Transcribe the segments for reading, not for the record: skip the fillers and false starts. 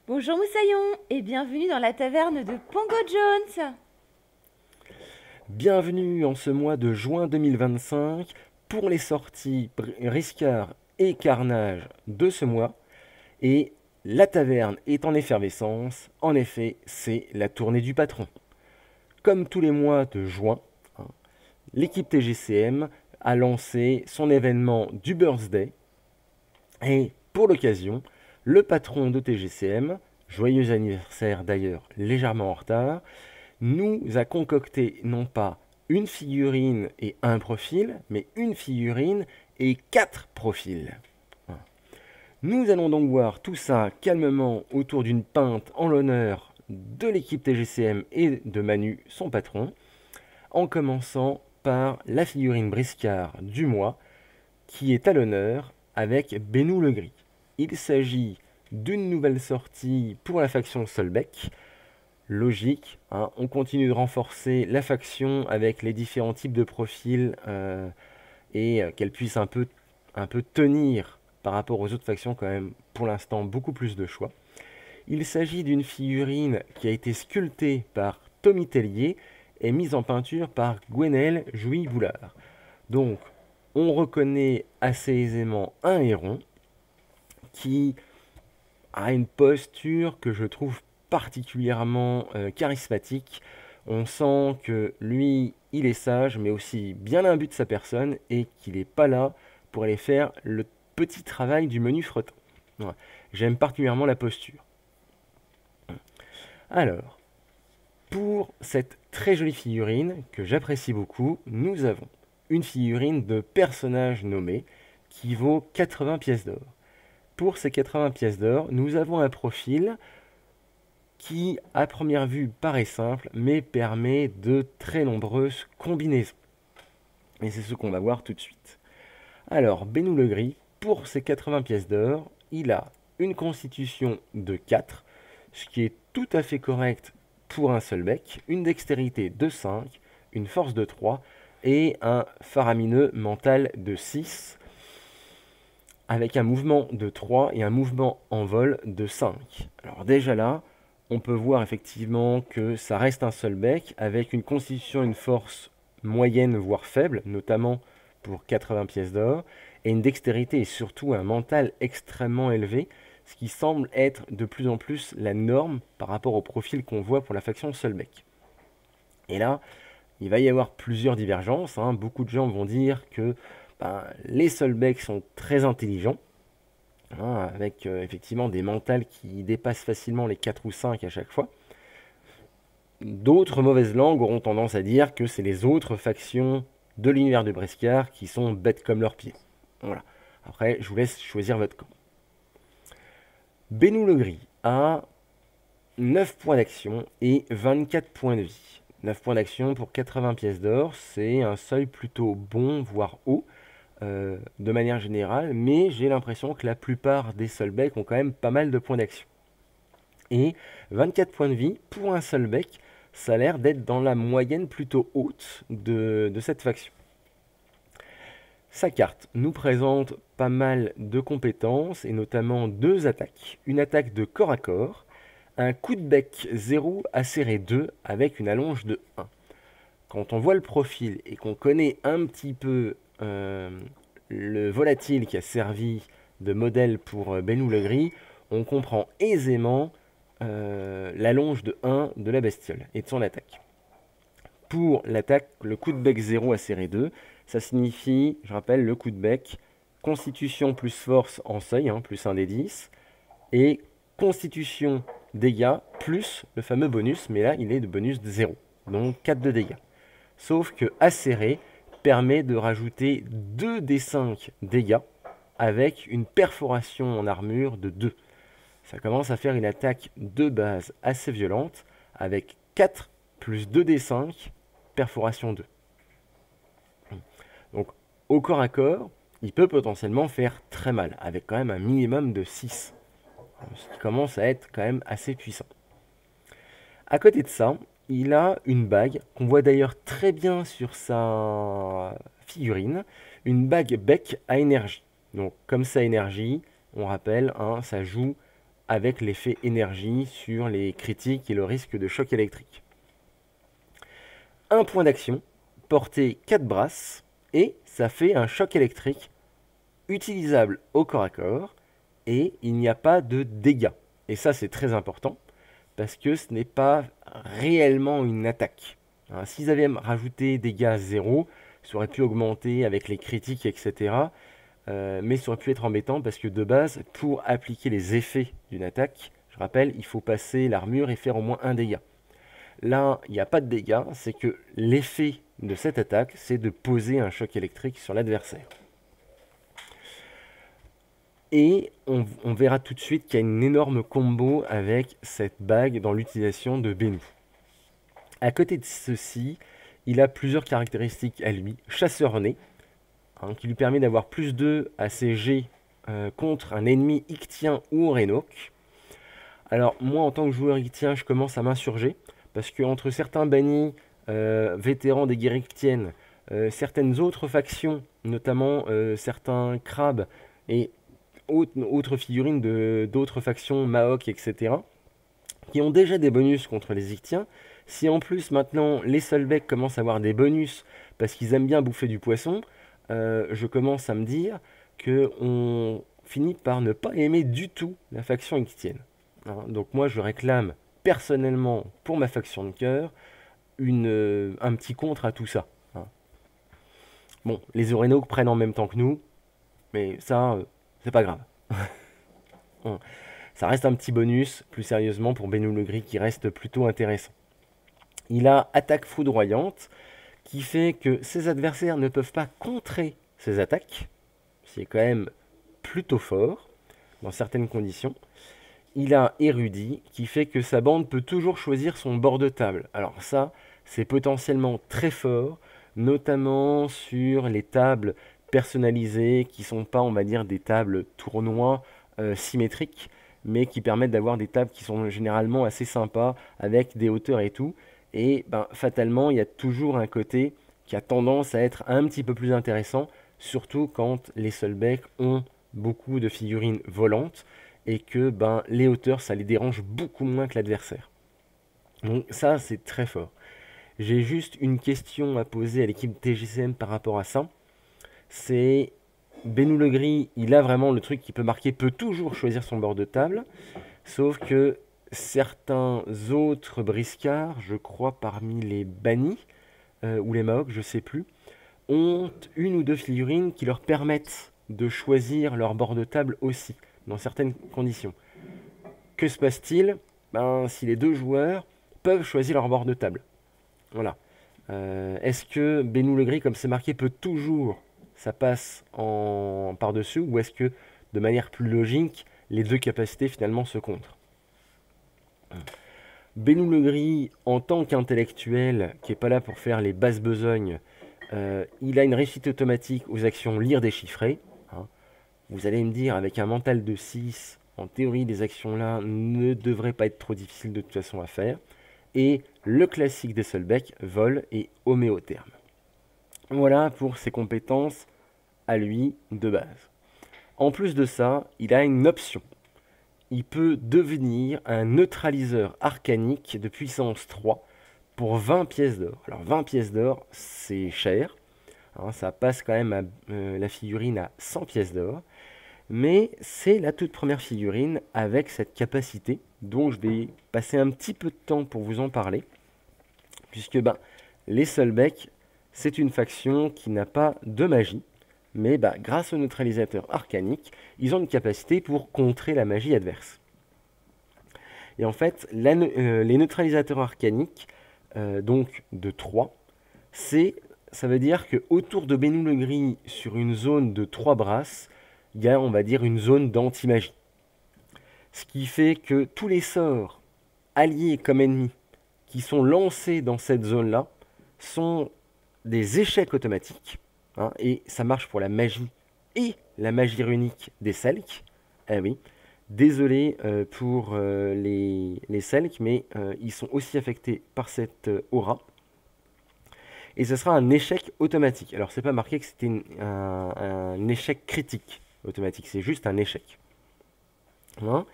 Bonjour Moussaillon et bienvenue dans la taverne de Pongo Jones. Bienvenue en ce mois de juin 2025 pour les sorties Riscard et Carnage de ce mois. Et la taverne est en effervescence. En effet, c'est la tournée du patron. Comme tous les mois de juin, hein, l'équipe TGCM a lancé son événement du Birthday. Et pour l'occasion, le patron de TGCM, joyeux anniversaire d'ailleurs légèrement en retard, nous a concocté non pas une figurine et un profil, mais une figurine et 4 profils. Nous allons donc voir tout ça calmement autour d'une pinte en l'honneur de l'équipe TGCM et de Manu, son patron, en commençant par la figurine briscard du mois, qui est à l'honneur avec Benou le Gris. Il s'agit d'une nouvelle sortie pour la faction Solbeck. Logique, hein, on continue de renforcer la faction avec les différents types de profils et qu'elle puisse un peu tenir par rapport aux autres factions quand même pour l'instant beaucoup plus de choix. Il s'agit d'une figurine qui a été sculptée par Tommy Tellier et mise en peinture par Gwenaël Jouy-Boulard. Donc on reconnaît assez aisément un héron qui a une posture que je trouve particulièrement charismatique. On sent que lui, il est sage, mais aussi bien imbu de sa personne et qu'il n'est pas là pour aller faire le petit travail du menu frottant. Voilà. J'aime particulièrement la posture. Alors, pour cette très jolie figurine que j'apprécie beaucoup, nous avons une figurine de personnage nommé qui vaut 80 pièces d'or. Pour ces 80 pièces d'or, nous avons un profil qui, à première vue, paraît simple, mais permet de très nombreuses combinaisons. Et c'est ce qu'on va voir tout de suite. Alors, Benou le Gris, pour ses 80 pièces d'or, il a une constitution de 4, ce qui est tout à fait correct pour un seul bec, une dextérité de 5, une force de 3 et un faramineux mental de 6, avec un mouvement de 3 et un mouvement en vol de 5. Alors déjà là, on peut voir effectivement que ça reste un seul bec, avec une constitution, une force moyenne voire faible, notamment pour 80 pièces d'or, et une dextérité et surtout un mental extrêmement élevé, ce qui semble être de plus en plus la norme par rapport au profil qu'on voit pour la faction seul bec. Et là, il va y avoir plusieurs divergences, hein. Beaucoup de gens vont dire que les seuls becs sont très intelligents, hein, avec effectivement des mentales qui dépassent facilement les 4 ou 5 à chaque fois. D'autres mauvaises langues auront tendance à dire que c'est les autres factions de l'univers de Briscard qui sont bêtes comme leurs pieds. Voilà. Après, je vous laisse choisir votre camp. Benou le Gris a 9 points d'action et 24 points de vie. 9 points d'action pour 80 pièces d'or, c'est un seuil plutôt bon, voire haut, de manière générale, mais j'ai l'impression que la plupart des seuls becs ont quand même pas mal de points d'action. Et 24 points de vie pour un seul bec, ça a l'air d'être dans la moyenne plutôt haute de cette faction. Sa carte nous présente pas mal de compétences et notamment deux attaques. Une attaque de corps à corps, un coup de bec 0 acéré 2 avec une allonge de 1. Quand on voit le profil et qu'on connaît un petit peu le volatile qui a servi de modèle pour Benou le Gris, on comprend aisément l'allonge de 1 de la bestiole et de son attaque. Pour l'attaque, le coup de bec 0 acéré 2, ça signifie, je rappelle, le coup de bec, constitution plus force en seuil, hein, plus 1 des 10, et constitution dégâts plus le fameux bonus, mais là il est de bonus de 0, donc 4 de dégâts. Sauf que acéré permet de rajouter 2 des 5 dégâts avec une perforation en armure de 2. Ça commence à faire une attaque de base assez violente avec 4 plus 2 des 5, perforation 2. Donc au corps à corps, il peut potentiellement faire très mal, avec quand même un minimum de 6, ce qui commence à être quand même assez puissant. À côté de ça, il a une bague qu'on voit d'ailleurs très bien sur sa figurine, une bague bec à énergie. Donc comme ça énergie, on rappelle, hein, ça joue avec l'effet énergie sur les critiques et le risque de choc électrique. Un point d'action, portée 4 brasses, et ça fait un choc électrique utilisable au corps à corps, et il n'y a pas de dégâts. Et ça c'est très important, parce que ce n'est pas réellement une attaque. Hein, s'ils avaient rajouté dégâts 0, ça aurait pu augmenter avec les critiques, etc. Mais ça aurait pu être embêtant parce que de base, pour appliquer les effets d'une attaque, je rappelle, il faut passer l'armure et faire au moins un dégât. Là, il n'y a pas de dégâts, c'est que l'effet de cette attaque, c'est de poser un choc électrique sur l'adversaire. Et on verra tout de suite qu'il y a une énorme combo avec cette bague dans l'utilisation de Bennu. À côté de ceci, il a plusieurs caractéristiques à lui. Chasseur né, hein, qui lui permet d'avoir plus 2 à ses jets contre un ennemi ictien ou Orénoque. Alors moi, en tant que joueur ictien, je commence à m'insurger, parce que entre certains bannis vétérans des guerres ictiennes, certaines autres factions, notamment certains crabes et autres figurines d'autres factions, Maok, etc., qui ont déjà des bonus contre les ictiens. Si en plus maintenant les Solbeck commencent à avoir des bonus parce qu'ils aiment bien bouffer du poisson, je commence à me dire qu'on finit par ne pas aimer du tout la faction ictienne. Hein, donc moi je réclame personnellement pour ma faction de cœur un petit contre à tout ça. Hein. Bon, les Orénoques prennent en même temps que nous, mais ça, c'est pas grave. Bon, ça reste un petit bonus, plus sérieusement, pour Bennu le Gris, qui reste plutôt intéressant. Il a attaque foudroyante, qui fait que ses adversaires ne peuvent pas contrer ses attaques, ce qui est quand même plutôt fort, dans certaines conditions. Il a érudit, qui fait que sa bande peut toujours choisir son bord de table. Alors ça, c'est potentiellement très fort, notamment sur les tables personnalisées, qui ne sont pas, on va dire, des tables tournois symétriques, mais qui permettent d'avoir des tables qui sont généralement assez sympas, avec des hauteurs et tout. Et ben, fatalement, il y a toujours un côté qui a tendance à être un petit peu plus intéressant, surtout quand les Solbeck ont beaucoup de figurines volantes, et que ben, les hauteurs, ça les dérange beaucoup moins que l'adversaire. Donc ça, c'est très fort. J'ai juste une question à poser à l'équipe TGCM par rapport à ça. C'est Bennu le Gris, il a vraiment le truc qui peut marquer, peut toujours choisir son bord de table, sauf que certains autres briscards, je crois parmi les bannis, ou les Maok, je sais plus, ont une ou deux figurines qui leur permettent de choisir leur bord de table aussi, dans certaines conditions. Que se passe-t-il? Ben, si les deux joueurs peuvent choisir leur bord de table. Voilà. Est-ce que Bennu le Gris, comme c'est marqué, peut toujours, ça passe en par-dessus, ou est-ce que, de manière plus logique, les deux capacités finalement se contre? Bennu le Gris, en tant qu'intellectuel, qui n'est pas là pour faire les basses besognes, il a une réussite automatique aux actions lire déchiffrer. Hein. Vous allez me dire, avec un mental de 6, en théorie, les actions-là ne devraient pas être trop difficiles de toute façon à faire. Et le classique des Solbeck, vol et homéotherme. Voilà pour ses compétences à lui de base. En plus de ça, il a une option. Il peut devenir un neutraliseur arcanique de puissance 3 pour 20 pièces d'or. Alors 20 pièces d'or, c'est cher. Hein, ça passe quand même la figurine à 100 pièces d'or. Mais c'est la toute première figurine avec cette capacité, dont je vais passer un petit peu de temps pour vous en parler. Puisque ben, les Solbeck, c'est une faction qui n'a pas de magie. Mais bah, grâce au neutralisateur arcanique, ils ont une capacité pour contrer la magie adverse. Et en fait, les neutralisateurs arcaniques, donc de 3, ça veut dire qu'autour de Bennu le Gris, sur une zone de 3 brasses, il y a, on va dire, une zone d'anti-magie. Ce qui fait que tous les sorts, alliés comme ennemis, qui sont lancés dans cette zone-là, sont des échecs automatiques. Hein, et ça marche pour la magie et la magie runique des Selk. Eh oui, désolé pour les Selk, mais ils sont aussi affectés par cette aura. Et ce sera un échec automatique. Alors c'est pas marqué que c'était un échec critique automatique, c'est juste un échec. Hein,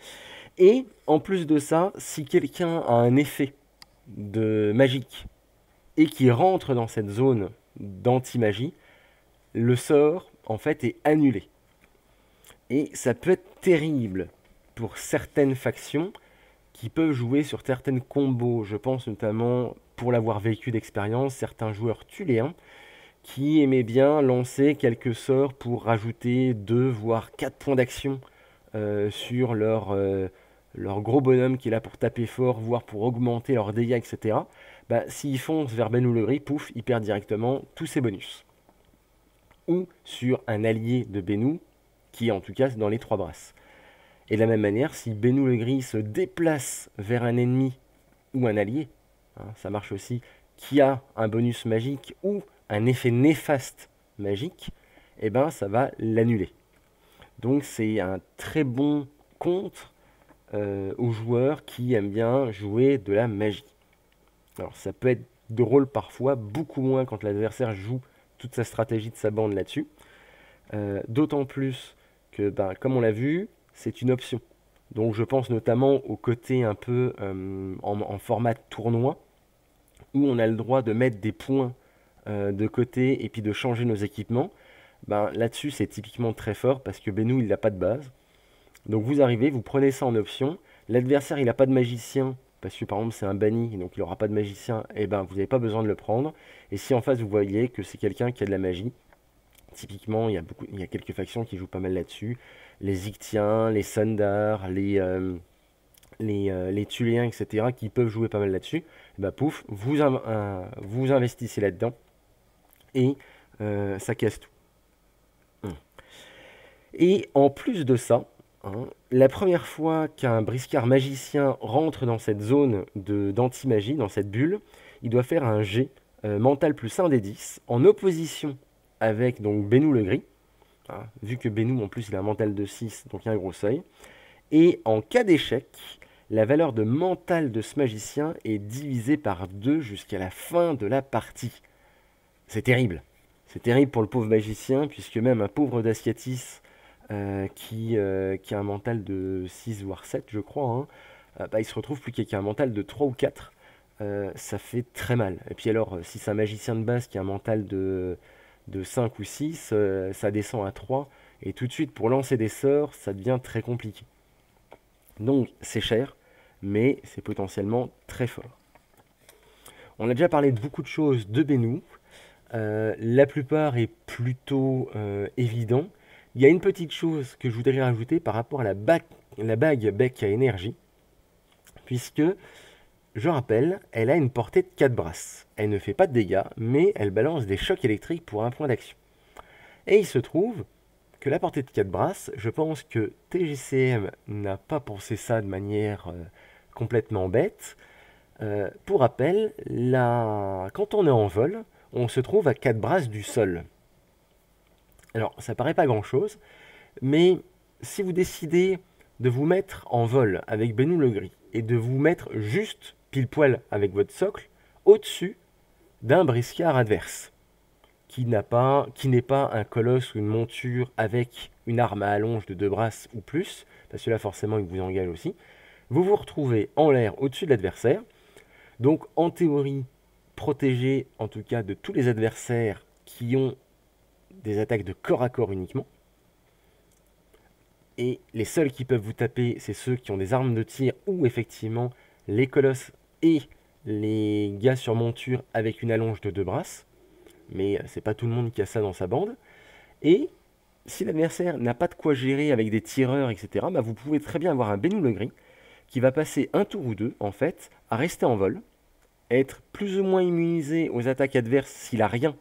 Et en plus de ça, si quelqu'un a un effet de magique et qui rentre dans cette zone d'anti-magie, le sort en fait est annulé. Et ça peut être terrible pour certaines factions qui peuvent jouer sur certaines combos. Je pense notamment, pour l'avoir vécu d'expérience, certains joueurs thuléens qui aimaient bien lancer quelques sorts pour rajouter 2 voire 4 points d'action sur leur gros bonhomme qui est là pour taper fort, voire pour augmenter leurs dégâts, etc. Bah, s'ils foncent vers Ben ou le Gris, pouf, ils perdent directement tous ses bonus. Ou sur un allié de Benou, qui est en tout cas dans les 3 brasses. Et de la même manière, si Benou le Gris se déplace vers un ennemi ou un allié, hein, ça marche aussi, qui a un bonus magique ou un effet néfaste magique, et ben ça va l'annuler. Donc c'est un très bon contre aux joueurs qui aiment bien jouer de la magie. Alors ça peut être drôle parfois, beaucoup moins quand l'adversaire joue toute sa stratégie de sa bande là-dessus. D'autant plus que, ben, comme on l'a vu, c'est une option. Donc je pense notamment au côté un peu en format tournoi, où on a le droit de mettre des points de côté et puis de changer nos équipements. Ben, là-dessus c'est typiquement très fort parce que Benou il n'a pas de base. Donc vous arrivez, vous prenez ça en option. L'adversaire il n'a pas de magicien, parce que par exemple c'est un banni, donc il n'aura pas de magicien, et ben vous n'avez pas besoin de le prendre. Et si en face vous voyez que c'est quelqu'un qui a de la magie, typiquement il y a quelques factions qui jouent pas mal là-dessus. Les Ictiens, les Sundar, les Thuléens, etc., qui peuvent jouer pas mal là-dessus, et ben pouf, vous investissez là-dedans, et ça casse tout. Et en plus de ça, hein, la première fois qu'un briscard magicien rentre dans cette zone d'anti-magie, dans cette bulle, il doit faire un jet mental plus 1 des 10, en opposition avec donc Benou le Gris, hein, vu que Benou en plus il a un mental de 6, donc il y a un gros seuil. Et en cas d'échec, la valeur de mental de ce magicien est divisée par 2 jusqu'à la fin de la partie. C'est terrible. C'est terrible pour le pauvre magicien, puisque même un pauvre Daciatis qui a un mental de 6 voire 7, je crois, hein, bah, il se retrouve plus qu'avec un mental de 3 ou 4. Ça fait très mal. Et puis alors, si c'est un magicien de base qui a un mental de 5 ou 6, ça descend à 3. Et tout de suite, pour lancer des sorts, ça devient très compliqué. Donc, c'est cher, mais c'est potentiellement très fort. On a déjà parlé de beaucoup de choses de Benou. La plupart est plutôt évident. Il y a une petite chose que je voudrais rajouter par rapport à la bague bec à énergie, puisque, je rappelle, elle a une portée de 4 brasses. Elle ne fait pas de dégâts, mais elle balance des chocs électriques pour un point d'action. Et il se trouve que la portée de 4 brasses, je pense que TGCM n'a pas pensé ça de manière complètement bête. Pour rappel, quand on est en vol, on se trouve à 4 brasses du sol. Alors, ça paraît pas grand-chose, mais si vous décidez de vous mettre en vol avec Benou le Gris et de vous mettre juste pile poil avec votre socle au-dessus d'un briscard adverse qui n'est pas un colosse ou une monture avec une arme à allonge de 2 brasses ou plus, parce que là forcément il vous engage aussi, vous vous retrouvez en l'air au-dessus de l'adversaire, donc en théorie protégé en tout cas de tous les adversaires qui ont des attaques de corps à corps uniquement. Et les seuls qui peuvent vous taper, c'est ceux qui ont des armes de tir ou effectivement les colosses et les gars sur monture avec une allonge de 2 brasses. Mais c'est pas tout le monde qui a ça dans sa bande. Et si l'adversaire n'a pas de quoi gérer avec des tireurs, etc., bah vous pouvez très bien avoir un Benou le Gris qui va passer un tour ou deux, en fait, à rester en vol, être plus ou moins immunisé aux attaques adverses s'il a rien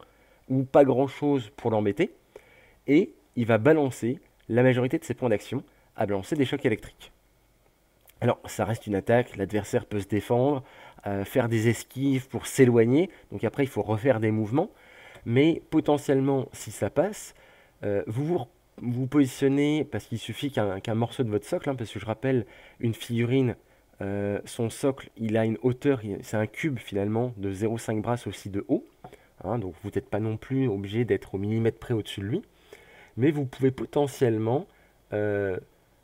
ou pas grand chose pour l'embêter, et il va balancer la majorité de ses points d'action à balancer des chocs électriques. Alors ça reste une attaque, l'adversaire peut se défendre, faire des esquives pour s'éloigner, donc après il faut refaire des mouvements, mais potentiellement si ça passe, vous positionnez, parce qu'il suffit qu'un morceau de votre socle, hein, parce que je rappelle, une figurine, son socle, il a une hauteur, c'est un cube finalement de 0,5 brasses aussi de haut, hein, donc vous n'êtes pas non plus obligé d'être au millimètre près au-dessus de lui, mais vous pouvez potentiellement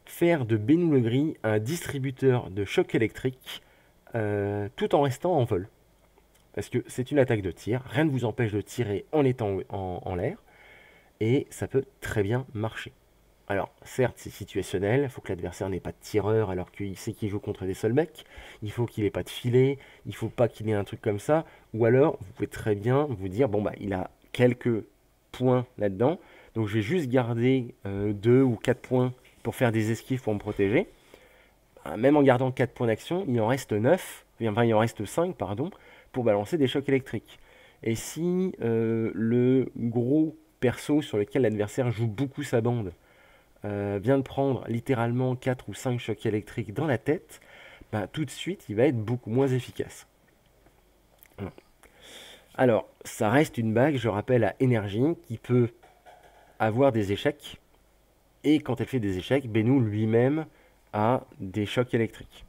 faire de Benou le Gris un distributeur de choc électrique tout en restant en vol. Parce que c'est une attaque de tir, rien ne vous empêche de tirer en étant en l'air, et ça peut très bien marcher. Alors, certes, c'est situationnel, il faut que l'adversaire n'ait pas de tireur alors qu'il sait qu'il joue contre des seuls mecs, il faut qu'il n'ait pas de filet, il ne faut pas qu'il ait un truc comme ça, ou alors vous pouvez très bien vous dire, bon bah il a quelques points là-dedans, donc je vais juste garder 2 ou 4 points pour faire des esquives pour me protéger. Même en gardant 4 points d'action, il en reste 9, enfin il en reste 5, pardon, pour balancer des chocs électriques. Et si le gros perso sur lequel l'adversaire joue beaucoup sa bande vient de prendre littéralement 4 ou 5 chocs électriques dans la tête, bah, tout de suite il va être beaucoup moins efficace. Alors, ça reste une bague, je rappelle, à énergie qui peut avoir des échecs. Et quand elle fait des échecs, Benou lui-même a des chocs électriques.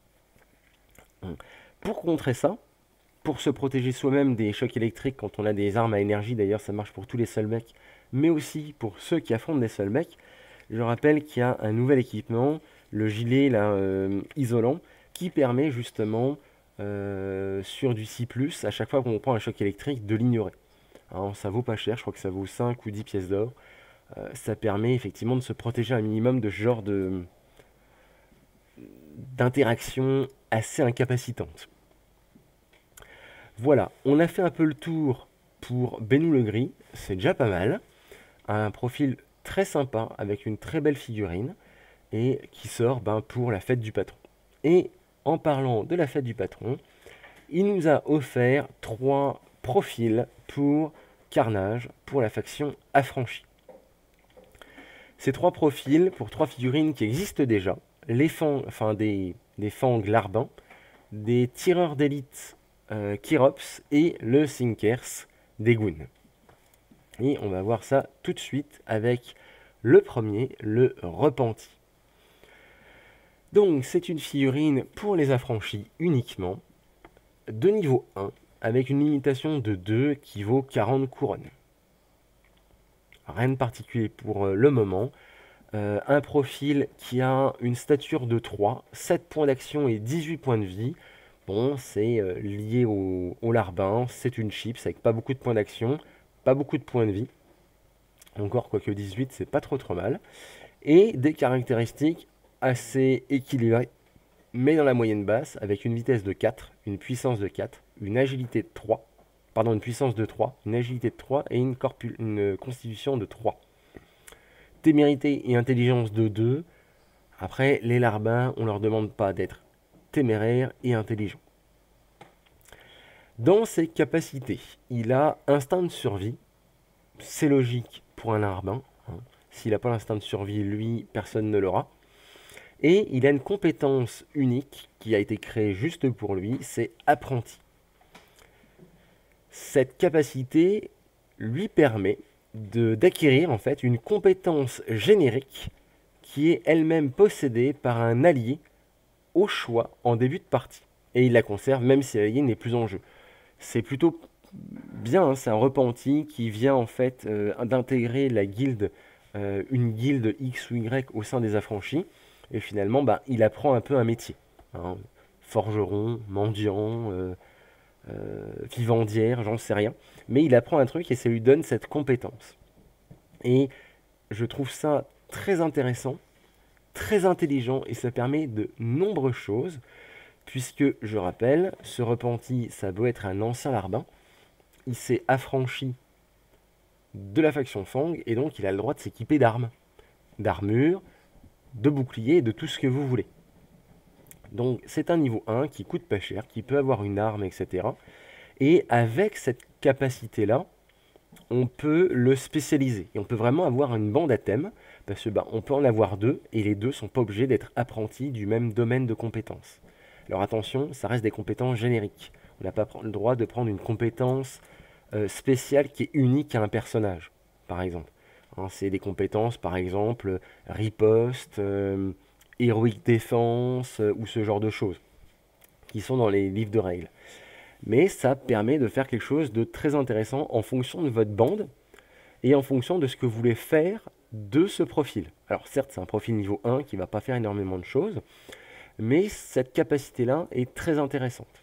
Pour contrer ça, pour se protéger soi-même des chocs électriques quand on a des armes à énergie, d'ailleurs ça marche pour tous les seuls mecs, mais aussi pour ceux qui affrontent des seuls mecs, je rappelle qu'il y a un nouvel équipement, le gilet là, isolant, qui permet justement sur du 6+, à chaque fois qu'on prend un choc électrique, de l'ignorer. Alors, ça vaut pas cher, je crois que ça vaut 5 ou 10 pièces d'or. Ça permet effectivement de se protéger un minimum de ce genre d'interaction assez incapacitante. Voilà, on a fait un peu le tour pour Benou le Gris, c'est déjà pas mal. Un profil très sympa avec une très belle figurine et qui sort pour la fête du patron. Et en parlant de la fête du patron, il nous a offert 3 profils pour Carnage pour la faction affranchie. Ces 3 profils pour 3 figurines qui existent déjà, des fangs larbins, des tireurs d'élite Kyrops et le Sinkers d'Egun. Et on va voir ça tout de suite avec le premier, le repenti. Donc c'est une figurine pour les affranchis uniquement, de niveau 1, avec une limitation de 2 qui vaut 40 couronnes. Rien de particulier pour le moment. Un profil qui a une stature de 3, 7 points d'action et 18 points de vie. Bon, c'est lié au larbin, c'est une chips avec pas beaucoup de points d'action, pas beaucoup de points de vie. Encore, quoique 18, c'est pas trop mal. Et des caractéristiques assez équilibrées, mais dans la moyenne basse, avec une vitesse de 4, une puissance de 4, une agilité de 3, pardon, une puissance de 3, une agilité de 3 et une constitution de 3. Témérité et intelligence de 2. Après, les larbins, on leur demande pas d'être téméraire et intelligent. Dans ses capacités, il a instinct de survie, c'est logique pour un larbin, hein. S'il n'a pas l'instinct de survie, lui, personne ne l'aura. Et il a une compétence unique qui a été créée juste pour lui, c'est apprenti. Cette capacité lui permet d'acquérir en fait une compétence générique qui est elle-même possédée par un allié au choix en début de partie. Et il la conserve même si l'allié n'est plus en jeu. C'est plutôt bien, hein, c'est un repenti qui vient en fait d'intégrer la guilde, une guilde X ou Y au sein des affranchis. Et finalement, il apprend un peu un métier. Hein, forgeron, mendiant, vivandière, j'en sais rien. Mais il apprend un truc et ça lui donne cette compétence. Et je trouve ça très intéressant, très intelligent et ça permet de nombreuses choses, puisque, je rappelle, ce repenti, ça doit être un ancien larbin, il s'est affranchi de la faction Fang, et donc il a le droit de s'équiper d'armes, d'armure, de boucliers, et de tout ce que vous voulez. Donc c'est un niveau 1 qui coûte pas cher, qui peut avoir une arme, etc. Et avec cette capacité-là, on peut le spécialiser. Et on peut vraiment avoir une bande à thème, parce que on peut en avoir 2, et les 2 sont pas obligés d'être apprentis du même domaine de compétences. Alors attention, ça reste des compétences génériques. On n'a pas le droit de prendre une compétence spéciale qui est unique à un personnage, par exemple. Hein, c'est des compétences, par exemple, riposte, héroïque défense, ou ce genre de choses, qui sont dans les livres de règles. Mais ça permet de faire quelque chose de très intéressant en fonction de votre bande, et en fonction de ce que vous voulez faire de ce profil. Alors certes, c'est un profil niveau 1 qui ne va pas faire énormément de choses, mais cette capacité-là est très intéressante.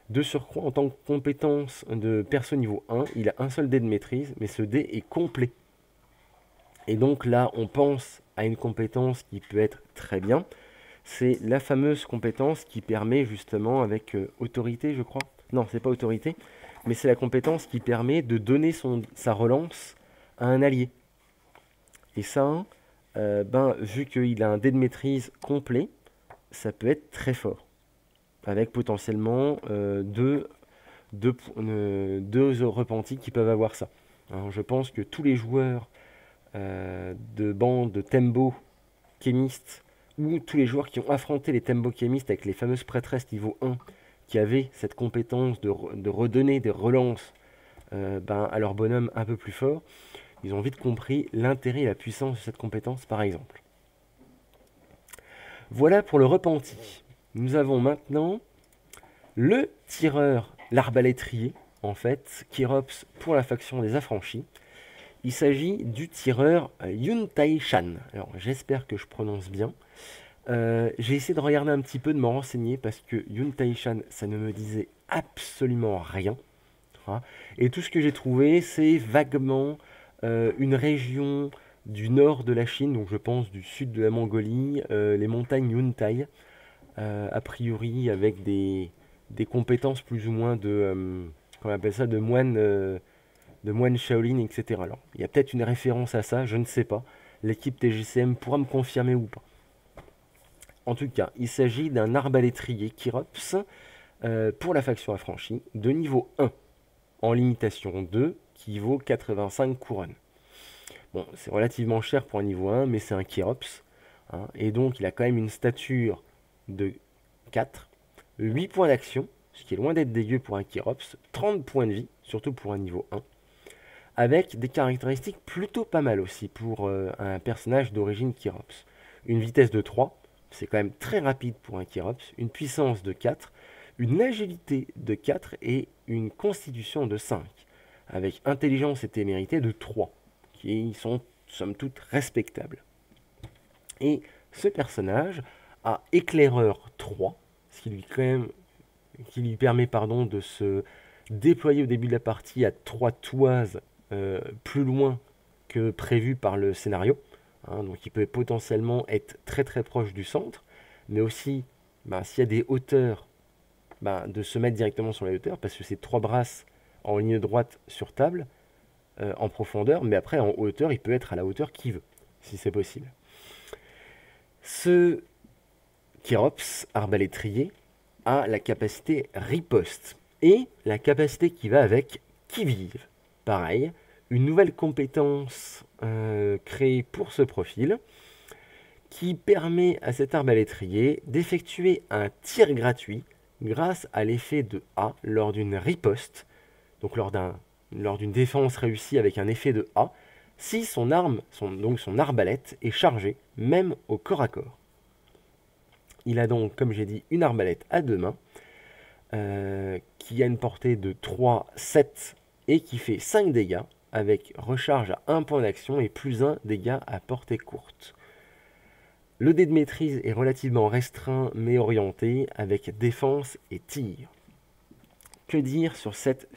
De surcroît, en tant que compétence de perso niveau 1, il a un seul dé de maîtrise, mais ce dé est complet. Et donc là, on pense à une compétence qui peut être très bien. C'est la fameuse compétence qui permet justement avec autorité, je crois. Non, c'est pas autorité, mais c'est la compétence qui permet de donner sa relance à un allié. Et ça, vu qu'il a un dé de maîtrise complet, ça peut être très fort. Avec potentiellement deux repentis qui peuvent avoir ça. Alors, je pense que tous les joueurs de bande de Tembo Chémistes ou tous les joueurs qui ont affronté les Tembo Chémistes avec les fameuses prêtresses niveau 1 qui avaient cette compétence de redonner des relances à leur bonhomme un peu plus fort, ils ont vite compris l'intérêt et la puissance de cette compétence par exemple. Voilà pour le repenti. Nous avons maintenant le tireur, l'arbalétrier, en fait, Kyrops pour la faction des affranchis. Il s'agit du tireur Yun Tai-shan. Alors, j'espère que je prononce bien. J'ai essayé de regarder un petit peu, de me renseigner, parce que Yun Tai-shan, ça ne me disait absolument rien. Et tout ce que j'ai trouvé, c'est vaguement une région du nord de la Chine, donc je pense du sud de la Mongolie, les montagnes Yuntai, a priori avec des compétences plus ou moins de, comment on appelle ça, de moines Shaolin, etc. Alors, il y a peut-être une référence à ça, je ne sais pas. L'équipe TGCM pourra me confirmer ou pas. En tout cas, il s'agit d'un arbalétrier Kyrops pour la faction affranchie de niveau 1 en limitation 2 qui vaut 85 couronnes. Bon, c'est relativement cher pour un niveau 1, mais c'est un Kyrops. Et donc, il a quand même une stature de 4, 8 points d'action, ce qui est loin d'être dégueu pour un Kyrops, 30 points de vie, surtout pour un niveau 1, avec des caractéristiques plutôt pas mal aussi pour un personnage d'origine Kyrops. Une vitesse de 3, c'est quand même très rapide pour un Kyrops, une puissance de 4, une agilité de 4 et une constitution de 5, avec intelligence et témérité de 3, qui sont somme toute respectables. Et ce personnage a éclaireur 3, ce qui lui permet de se déployer au début de la partie à 3 toises plus loin que prévu par le scénario. Donc il peut potentiellement être très très proche du centre, mais aussi s'il y a des hauteurs, de se mettre directement sur les hauteurs, parce que c'est 3 brasses en ligne droite sur table, en profondeur, mais après en hauteur, il peut être à la hauteur qu'il veut, si c'est possible. Ce Kyrops, arbalétrier, a la capacité riposte, et la capacité qui va avec qui vive. Pareil, une nouvelle compétence créée pour ce profil, qui permet à cet arbalétrier d'effectuer un tir gratuit grâce à l'effet de A lors d'une riposte, donc lors d'une défense réussie avec un effet de A, si son arbalète est chargée, même au corps à corps. Il a donc, comme j'ai dit, une arbalète à 2 mains, qui a une portée de 3, 7 et qui fait 5 dégâts, avec recharge à 1 point d'action et plus 1 dégât à portée courte. Le dé de maîtrise est relativement restreint mais orienté, avec défense et tir. Que dire sur cette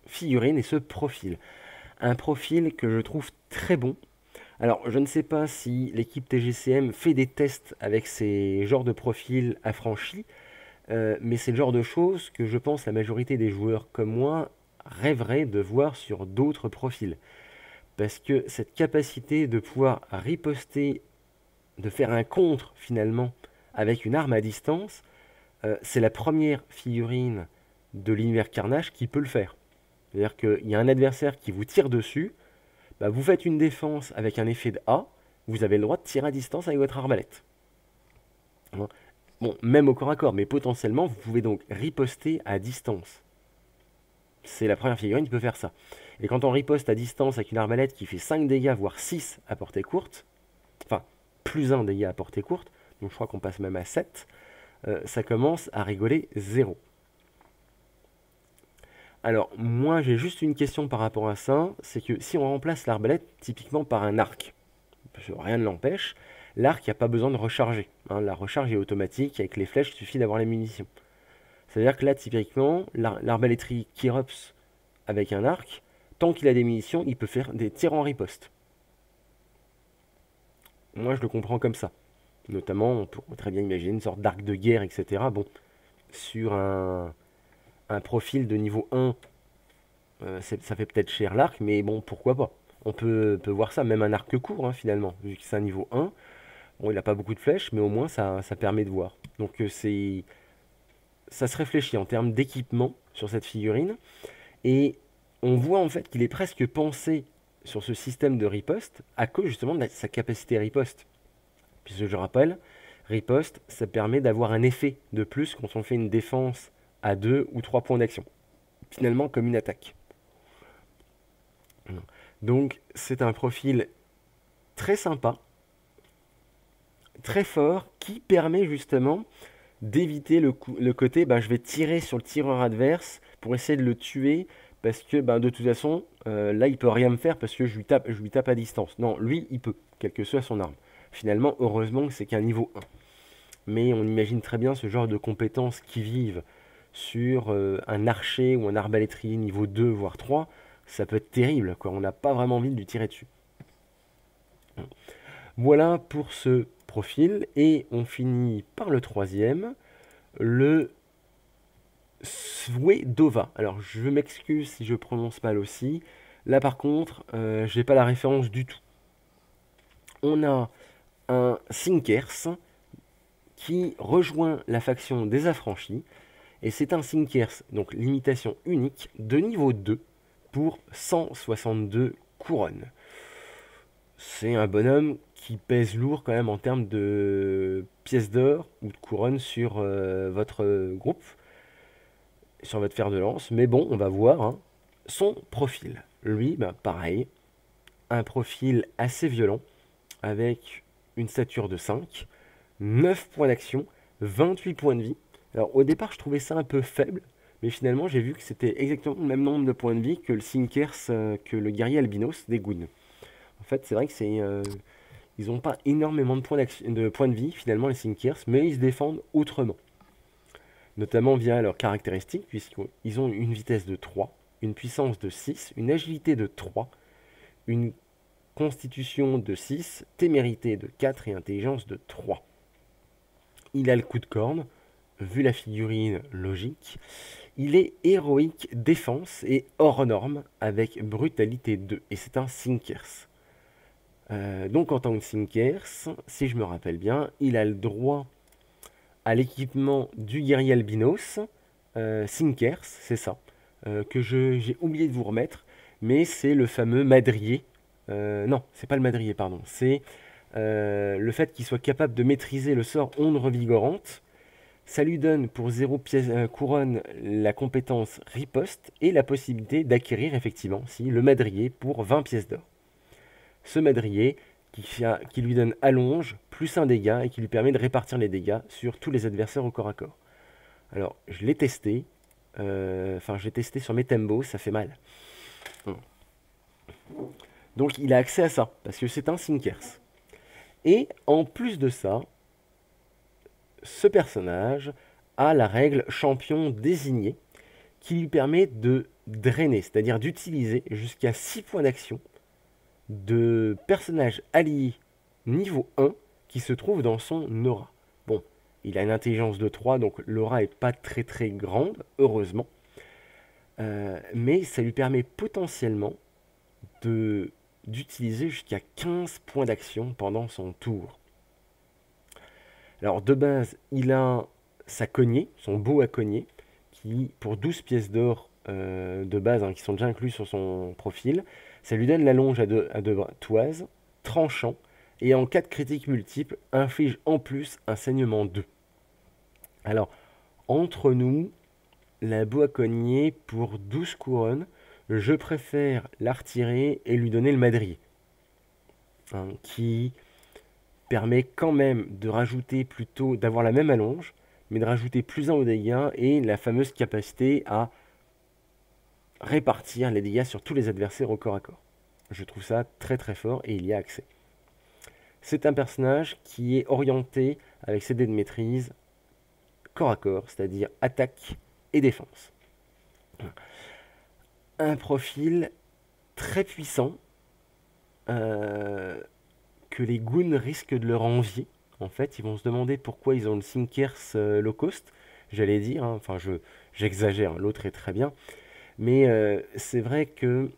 figurine et ce profil? Un profil que je trouve très bon. Alors, je ne sais pas si l'équipe TGCM fait des tests avec ces genres de profils affranchis, mais c'est le genre de choses que je pense la majorité des joueurs comme moi rêveraient de voir sur d'autres profils. Parce que cette capacité de pouvoir riposter, de faire un contre finalement avec une arme à distance, c'est la première figurine de l'univers Carnage qui peut le faire. C'est-à-dire qu'il y a un adversaire qui vous tire dessus, vous faites une défense avec un effet de A, vous avez le droit de tirer à distance avec votre arbalète. Bon, même au corps à corps, mais potentiellement vous pouvez donc riposter à distance. C'est la première figurine qui peut faire ça. Et quand on riposte à distance avec une arbalète qui fait 5 dégâts, voire 6 à portée courte, enfin, plus 1 dégât à portée courte, donc je crois qu'on passe même à 7, ça commence à rigoler 0. Alors, moi, j'ai juste une question par rapport à ça, c'est que si on remplace l'arbalète typiquement par un arc, parce que rien ne l'empêche, l'arc, il n'y a pas besoin de recharger, hein. La recharge est automatique, avec les flèches, il suffit d'avoir les munitions. C'est-à-dire que là, typiquement, l'arbalétrier Kyrops avec un arc, tant qu'il a des munitions, il peut faire des tirs en riposte. Moi, je le comprends comme ça. Notamment, on peut très bien imaginer une sorte d'arc de guerre, etc. Bon, sur un profil de niveau 1, ça fait peut-être cher l'arc, mais bon, pourquoi pas. On peut voir ça, même un arc court, hein, finalement, vu que c'est un niveau 1. Bon, il n'a pas beaucoup de flèches, mais au moins, ça permet de voir. Donc, ça se réfléchit en termes d'équipement sur cette figurine. Et on voit en fait qu'il est presque pensé sur ce système de riposte à cause justement de sa capacité riposte. Puisque je rappelle, riposte, ça permet d'avoir un effet de plus quand on fait une défense à 2 ou 3 points d'action. Finalement, comme une attaque. Donc, c'est un profil très sympa, très fort, qui permet justement d'éviter le côté je vais tirer sur le tireur adverse pour essayer de le tuer parce que de toute façon là il peut rien me faire parce que je lui tape à distance. Non, lui il peut, quelle que soit son arme. Finalement, heureusement que c'est qu'un niveau 1. Mais on imagine très bien ce genre de compétences qui vivent sur un archer ou un arbalétrier niveau 2 voire 3, ça peut être terrible quoi, on n'a pas vraiment envie de lui tirer dessus. Voilà pour ce profil et on finit par le troisième, le Swedova. Alors je m'excuse si je prononce mal aussi. Là par contre, j'ai pas la référence du tout. On a un Sinkers qui rejoint la faction des affranchis. Et c'est un Sinkers, donc limitation unique, de niveau 2 pour 162 couronnes. C'est un bonhomme qui pèse lourd quand même en termes de pièces d'or ou de couronnes sur votre groupe, sur votre fer de lance. Mais bon, on va voir hein, son profil. Lui, pareil, un profil assez violent, avec une stature de 5, 9 points d'action, 28 points de vie. Alors au départ, je trouvais ça un peu faible, mais finalement, j'ai vu que c'était exactement le même nombre de points de vie que le Sinkers, que le guerrier albinos des Goons. En fait, c'est vrai que ils n'ont pas énormément de points de vie, finalement, les Sinkers, mais ils se défendent autrement. Notamment via leurs caractéristiques, puisqu'ils ont une vitesse de 3, une puissance de 6, une agilité de 3, une constitution de 6, témérité de 4 et intelligence de 3. Il a le coup de corne, vu la figurine logique. Il est héroïque défense et hors norme avec brutalité 2, et c'est un Sinkers. Donc en tant que Sinkers, si je me rappelle bien, il a le droit à l'équipement du guerrier albinos, Sinkers, c'est ça, que j'ai oublié de vous remettre, mais c'est le fameux madrier. Non, c'est pas le madrier, pardon. C'est le fait qu'il soit capable de maîtriser le sort onde revigorante. Ça lui donne pour 0 pièce couronne la compétence riposte et la possibilité d'acquérir effectivement le madrier pour 20 pièces d'or. Ce madrier qui lui donne allonge plus un dégât et qui lui permet de répartir les dégâts sur tous les adversaires au corps à corps. Alors je l'ai testé, j'ai testé sur mes Tembo, ça fait mal. Donc il a accès à ça parce que c'est un Sinkers. Et en plus de ça, ce personnage a la règle champion désigné qui lui permet de drainer, c'est-à-dire d'utiliser jusqu'à 6 points d'action de personnages alliés niveau 1 qui se trouvent dans son aura. Bon, il a une intelligence de 3, donc l'aura est pas très très grande, heureusement. Mais ça lui permet potentiellement d'utiliser jusqu'à 15 points d'action pendant son tour. Alors de base, il a sa cognée, son bow à cognée, qui pour 12 pièces d'or de base, qui sont déjà inclus sur son profil, ça lui donne la longe à deux bras toise, tranchant, et en cas de critique multiple, inflige en plus un saignement 2. Alors, entre nous, la bow à cognée pour 12 couronnes, je préfère la retirer et lui donner le madrier. Qui permet quand même de rajouter plutôt, d'avoir la même allonge, mais de rajouter plus 1 au dégâts et la fameuse capacité à répartir les dégâts sur tous les adversaires au corps à corps. Je trouve ça très très fort et il y a accès. C'est un personnage qui est orienté avec ses dés de maîtrise corps à corps, c'est-à-dire attaque et défense. Un profil très puissant que les goons risquent de leur envier. En fait, ils vont se demander pourquoi ils ont le Sinkers low cost, j'allais dire, hein. Enfin j'exagère, l'autre est très bien. Mais c'est vrai que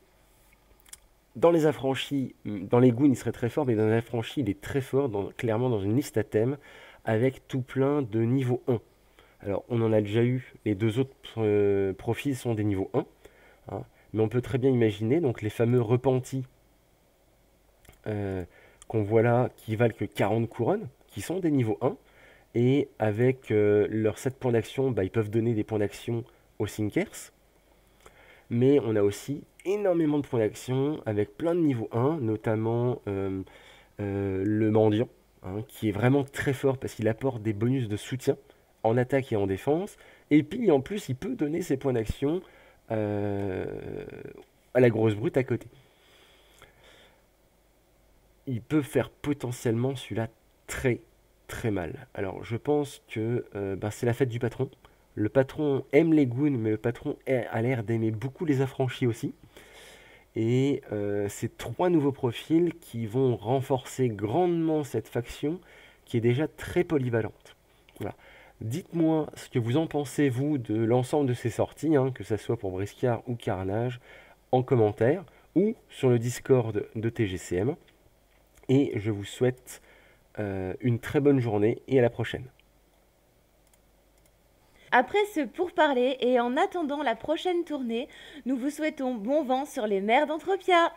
dans les affranchis, dans les goons il serait très fort, mais dans les affranchis il est très fort, clairement dans une liste à thème, avec tout plein de niveau 1. Alors on en a déjà eu, les deux autres profils sont des niveaux 1, hein, mais on peut très bien imaginer donc les fameux repentis qu'on voit là, qui valent que 40 couronnes, qui sont des niveaux 1, et avec leurs 7 points d'action, bah, ils peuvent donner des points d'action aux Sinkers. Mais on a aussi énormément de points d'action avec plein de niveaux 1, notamment le mendiant, hein, qui est vraiment très fort parce qu'il apporte des bonus de soutien en attaque et en défense. Et puis en plus, il peut donner ses points d'action à la grosse brute à côté. Il peut faire potentiellement celui-là très très mal. Alors je pense que c'est la fête du patron. Le patron aime les goons, mais le patron a l'air d'aimer beaucoup les affranchis aussi. Et c'est 3 nouveaux profils qui vont renforcer grandement cette faction qui est déjà très polyvalente. Voilà. Dites-moi ce que vous en pensez, vous, de l'ensemble de ces sorties, hein, que ce soit pour Briscard ou Carnage, en commentaire ou sur le Discord de TGCM. Et je vous souhaite une très bonne journée et à la prochaine. Après ce pourparler et en attendant la prochaine tournée, nous vous souhaitons bon vent sur les mers d'Anthropia.